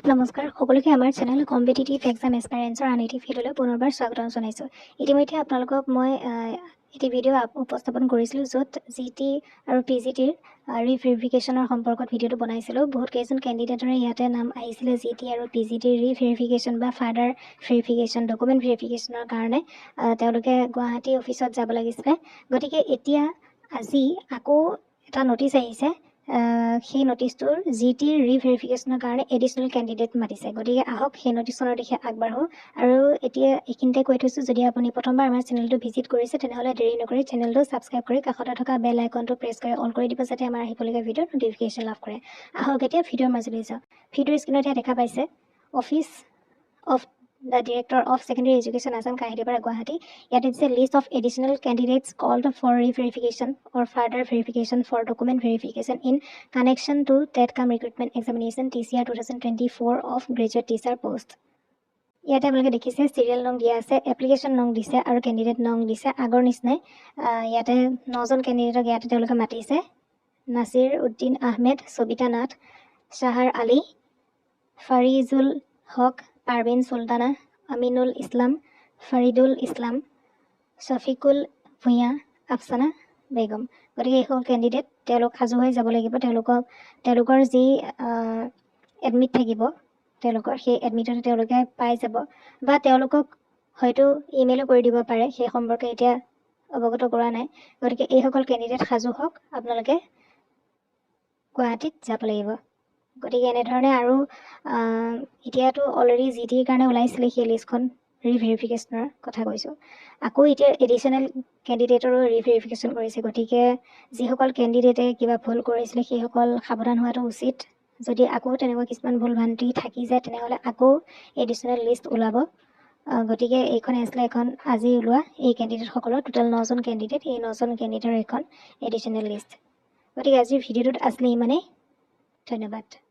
নমস্কাৰ সকলোকে আমাৰ চেনেল কম্পিটিটিভ এক্সাম এস্পাইৰেন্টছৰ আন এটি ভিডিঅ'লৈ পুনৰবাৰ স্বাগতম জনাইছোঁ। ইতিমধ্যে আপোনালোকক মই এটি ভিডিঅ' উপস্থাপন কৰিছিলোঁ য'ত জিটি আৰু পিজিটিৰ ৰিভেৰিফিকেশ্যনৰ সম্পৰ্কত ভিডিঅ'টো বনাইছিলোঁ। বহুত কেইজন কেণ্ডিডেটৰে ইয়াতে নাম আহিছিলে জিটি আৰু পিজিটিৰ ৰিভেৰিফিকেশ্যন বা ফাৰ্ডাৰ ভেৰিফিকেশ্যন ডকুমেণ্ট ভেৰিফিকেশ্যনৰ কাৰণে তেওঁলোকে গুৱাহাটী অফিচত যাব লাগিছিলে। গতিকে এতিয়া আজি আকৌ এটা নটিচ আহিছে। সেই নটিচটোৰ জিটিৰ ৰিভেৰিফিকেশ্যনৰ কাৰণে এডিশ্যনেল কেণ্ডিডেট মাতিছে। গতিকে আহক সেই নটিচখনৰ দিশে আগবাঢ়োঁ। আৰু এতিয়া এইখিনিতে কৈ থৈছোঁ, যদি আপুনি প্ৰথমবাৰ আমাৰ চেনেলটো ভিজিট কৰিছে তেনেহ'লে দেৰি নকৰি চেনেলটো ছাবস্ক্ৰাইব কৰি কাষতে থকা বেল আইকনটো প্ৰেছ কৰি অল কৰি দিব, যাতে আমাৰ আহিবলগীয়া ভিডিঅ'ৰ নটিফিকেশ্যন লাভ কৰে। আহক এতিয়া ভিডিঅ'ৰ মাজলৈ যাওঁ। ভিডিঅ'ৰ স্ক্ৰীণত এতিয়া দেখা পাইছে office of the Director of Secondary Education Assam Kahiripara Guwahati. Yet it's a list of additional candidates called for re-verification or further verification for document verification in connection to TET-CAM recruitment examination TCR 2024 of graduate teacher post. ইয়াতে আপোনালোকে দেখিছে serial নং দিয়া আছে, application নং দিছে আৰু candidate নং দিছে। আগৰ নিচিনাই ইয়াতে 9জন কেণ্ডিডেটক ইয়াতে তেওঁলোকে মাতিছে। নাছিৰ উদ্দিন আহমেদ, সবিতা নাথ, শ্বাহাৰ আলী, ফাৰিজুল হক, পাৰভিন সুলতানা, আমিনুল ইছলাম, ফাৰিদুল ইছলাম, শফিকুল ভূঞা, আফছানা বেগম। গতিকে এইসকল কেণ্ডিডেট তেওঁলোক সাজু হৈ যাব লাগিব। তেওঁলোকৰ যি এডমিট থাকিব তেওঁলোকৰ সেই এডমিটতে তেওঁলোকে পাই যাব, বা তেওঁলোকক হয়তো ইমেইলো কৰি দিব পাৰে, সেই সম্পৰ্কে এতিয়া অৱগত কৰা নাই। গতিকে এইসকল কেণ্ডিডেট সাজু হওক, আপোনালোকে গুৱাহাটীত যাব লাগিব। গতিকে এনেধৰণে আৰু এতিয়াতো অলৰেডি জিটিৰ কাৰণে ওলাইছিলে সেই লিষ্টখন, ৰিভেৰিফিকেশ্যনৰ কথা কৈছোঁ। আকৌ এতিয়া এডিশ্যনেল কেণ্ডিডেটৰো ৰিভেৰিফিকেশ্যন কৰিছে। গতিকে যিসকল কেণ্ডিডেটে কিবা ভুল কৰিছিলে সেইসকল সাৱধান হোৱাটো উচিত। যদি আকৌ তেনেকুৱা কিছুমান ভুল ভ্ৰান্তি থাকি যায় তেনেহ'লে আকৌ এডিশ্যনেল লিষ্ট ওলাব। গতিকে এইখনে আছিলে এখন আজি ওলোৱা এই কেণ্ডিডেটসকলৰ টোটেল 9জন কেণ্ডিডেট, এই 9জন কেণ্ডিডেটৰ এখন এডিশ্যনেল লিষ্ট। গতিকে আজিৰ ভিডিঅ'টোত আছিলে ইমানেই। ধন্যবাদ।